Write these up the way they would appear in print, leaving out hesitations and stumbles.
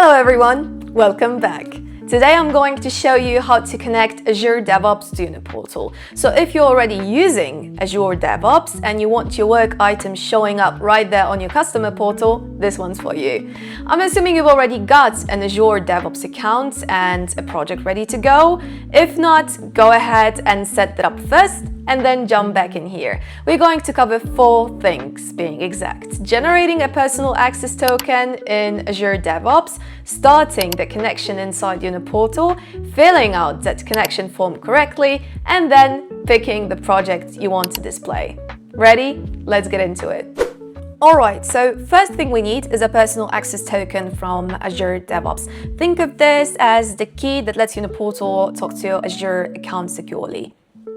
Hello everyone, welcome back. Today I'm going to show you how to connect Azure DevOps to UniPortal. So if you're already using Azure DevOps and you want your work items showing up right there on your customer portal, this one's for you. I'm assuming you've already got an Azure DevOps account and a project ready to go. If not, go ahead and set that up first and then jump back in here. We're going to cover 4 things, being exact. Generating a personal access token in Azure DevOps, starting the connection inside UniPortal, filling out that connection form correctly, and then picking the project you want to display. Ready? Let's get into it. Alright, so first thing we need is a personal access token from Azure DevOps. Think of this as the key that lets UniPortal talk to your Azure account securely.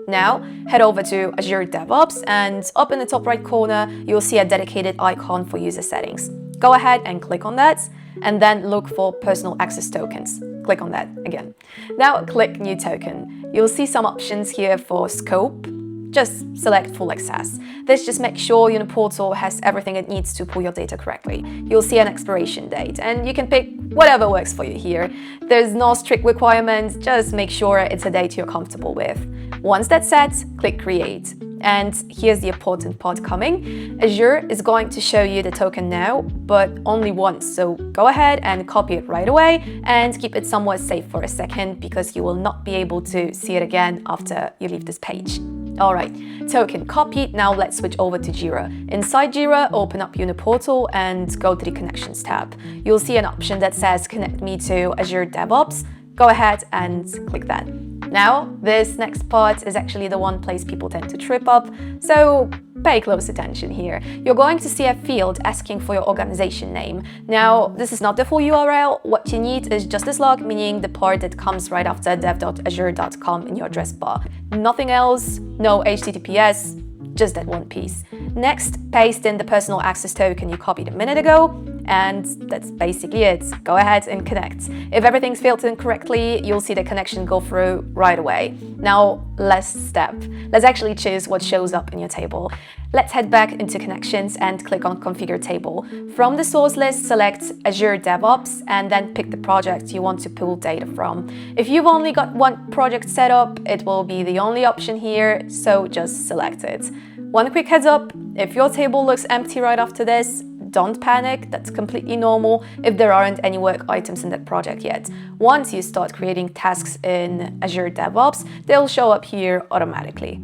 Now, head over to Azure DevOps and up in the top right corner, you'll see a dedicated icon for user settings. Go ahead and click on that and then look for personal access tokens. Click on that again. Now click New Token. You'll see some options here for scope. Just select full access. This just makes sure UniPortal has everything it needs to pull your data correctly. You'll see an expiration date and you can pick whatever works for you here. There's no strict requirements, just make sure it's a date you're comfortable with. Once that's set, click Create. And here's the important part coming. Azure is going to show you the token now, but only once. So go ahead and copy it right away and keep it somewhere safe for a second because you will not be able to see it again after you leave this page. Alright, token copied. Now let's switch over to Jira. Inside Jira, open up UniPortal and go to the Connections tab. You'll see an option that says Connect me to Azure DevOps. Go ahead and click that. Now, this next part is actually the one place people tend to trip up, so pay close attention here. You're going to see a field asking for your organization name. Now, this is not the full URL. What you need is just this log, meaning the part that comes right after dev.azure.com in your address bar. Nothing else, no HTTPS, just that one piece. Next, paste in the personal access token you copied a minute ago, and that's basically it. Go ahead and connect. If everything's filled in correctly, you'll see the connection go through right away. Now, last step. Let's actually choose what shows up in your table. Let's head back into Connections and click on Configure Table. From the source list, select Azure DevOps and then pick the project you want to pull data from. If you've only got one project set up, it will be the only option here, so just select it. One quick heads up, if your table looks empty right after this, don't panic, that's completely normal if there aren't any work items in that project yet. Once you start creating tasks in Azure DevOps, they'll show up here automatically.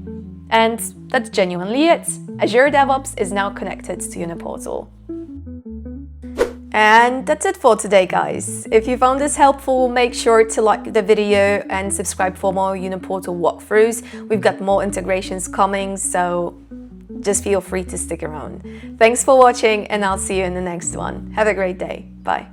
And that's genuinely it. Azure DevOps is now connected to UniPortal. And that's it for today, guys. If you found this helpful, make sure to like the video and subscribe for more UniPortal walkthroughs. We've got more integrations coming, so just feel free to stick around. Thanks for watching and I'll see you in the next one. Have a great day. Bye.